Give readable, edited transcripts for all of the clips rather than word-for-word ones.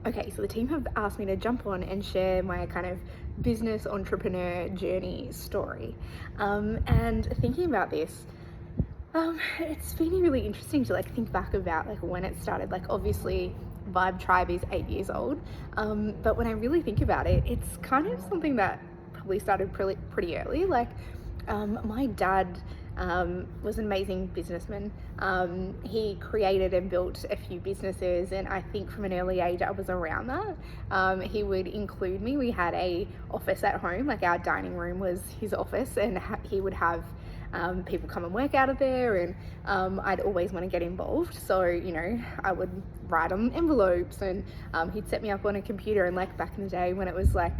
Okay, so the team have asked me to jump on and share my kind of business entrepreneur journey story. And thinking about this, it's been really interesting to like think back about like when it started. Like obviously, Vibe Tribe is 8 years old, but when I really think about it, it's kind of something that probably started pretty early. Like my dad was an amazing businessman. He created and built a few businesses, and I think from an early age I was around that. He would include me. We had a office at home, like our dining room was his office, and he would have people come and work out of there, and I'd always want to get involved. So, I would write on envelopes, and he'd set me up on a computer. And like back in the day when it was like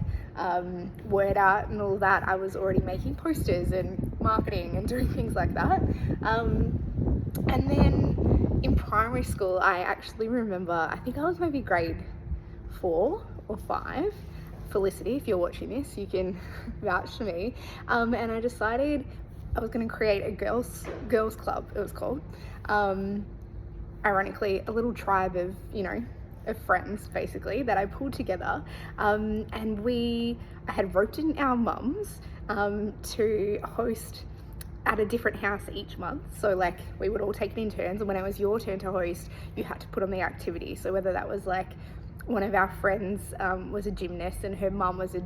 word art and all that, I was already making posters and marketing and doing things like that. And then in primary school, I actually remember, I think I was maybe grade 4 or 5. Felicity, if you're watching this, you can vouch for me. And I decided I was going to create a girls club, it was called. Ironically, a little tribe of, of friends basically that I pulled together. And I had roped in our mums to host at a different house each month. So like we would all take it in turns, and when it was your turn to host, you had to put on the activity. So whether that was like one of our friends was a gymnast and her mum was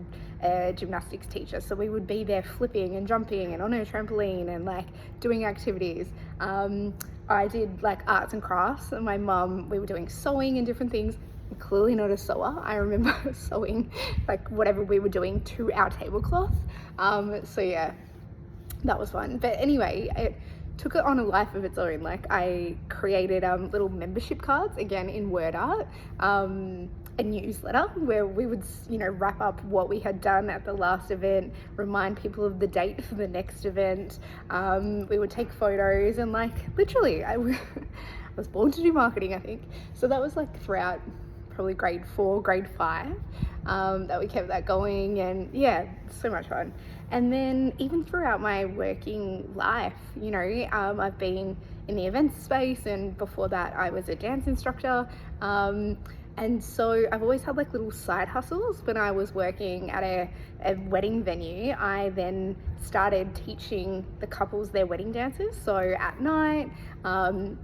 a gymnastics teacher, so we would be there flipping and jumping and on a trampoline and like doing activities. I did like arts and crafts, and my mum, we were doing sewing and different things. I'm clearly not a sewer. I remember sewing like whatever we were doing to our tablecloth. So yeah, that was fun. But anyway, it took it on a life of its own. Like I created little membership cards, again in word art, a newsletter where we would wrap up what we had done at the last event, remind people of the date for the next event. We would take photos, and like literally I was born to do marketing, I think. So that was like throughout probably grade 4, grade 5, that we kept that going, and yeah, so much fun. And then even throughout my working life, I've been in the events space, and before that I was a dance instructor. And so I've always had like little side hustles. When I was working at a wedding venue, I then started teaching the couples their wedding dances. So at night, the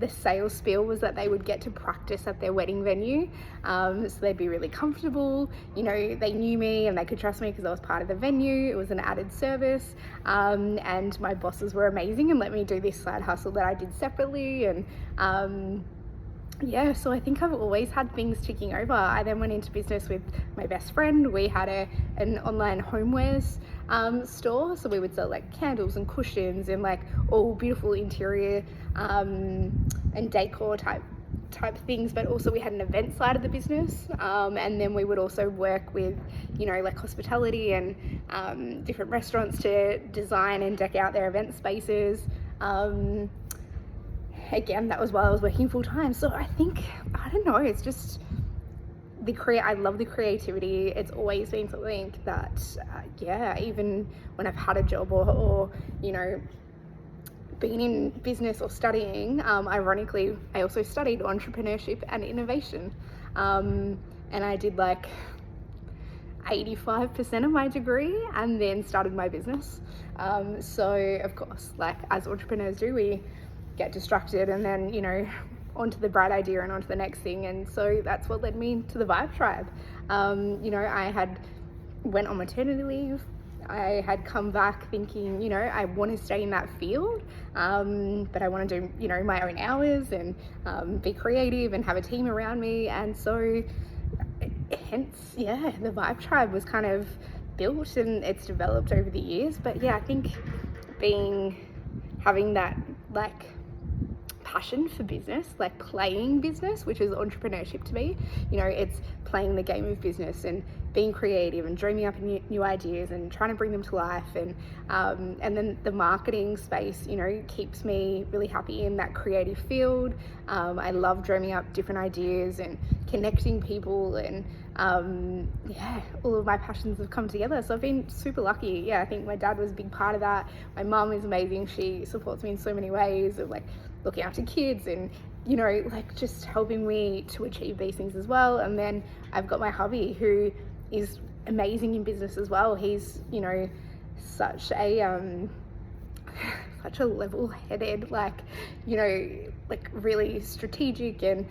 sales spiel was that they would get to practice at their wedding venue. So they'd be really comfortable. They knew me and they could trust me because I was part of the venue. It was an added service. And my bosses were amazing and let me do this side hustle that I did separately. And yeah, so I think I've always had things ticking over. I then went into business with my best friend. We had an online homewares store, so we would sell like candles and cushions and like all beautiful interior and decor type things. But also we had an event side of the business, and then we would also work with like hospitality and different restaurants to design and deck out their event spaces. Again, that was while I was working full time. So I think, I don't know, it's just I love the creativity. It's always been something that, even when I've had a job or been in business or studying, ironically, I also studied entrepreneurship and innovation. And I did like 85% of my degree and then started my business. So of course, like as entrepreneurs do, we get distracted and then onto the bright idea and onto the next thing. And so that's what led me to the Vibe Tribe. I had went on maternity leave. I had come back thinking I want to stay in that field, but I want to do my own hours and be creative and have a team around me. And so hence the Vibe Tribe was kind of built and it's developed over the years. But I think having that like passion for business, like playing business, which is entrepreneurship to me. It's playing the game of business and being creative and dreaming up new ideas and trying to bring them to life. And then the marketing space, keeps me really happy in that creative field. I love dreaming up different ideas and connecting people, and all of my passions have come together. So I've been super lucky. I think my dad was a big part of that. My mum is amazing. She supports me in so many ways of like looking after kids and like just helping me to achieve these things as well. And then I've got my hubby who is amazing in business as well. He's, such a such a level-headed, like really strategic and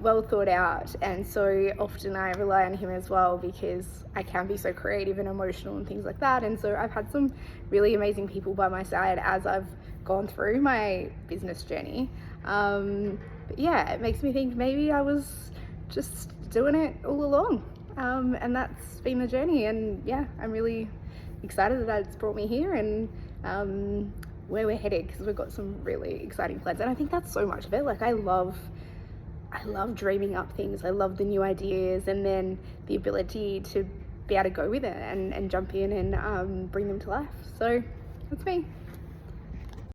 well thought out. And so often I rely on him as well, because I can be so creative and emotional and things like that. And so I've had some really amazing people by my side as I've gone through my business journey. But yeah, it makes me think maybe I was just doing it all along. And that's been the journey. And yeah, I'm really excited that it's brought me here and where we're headed, because we've got some really exciting plans. And I think that's so much of it. Like I love dreaming up things. I love the new ideas, and then the ability to be able to go with it and jump in and bring them to life. So that's me.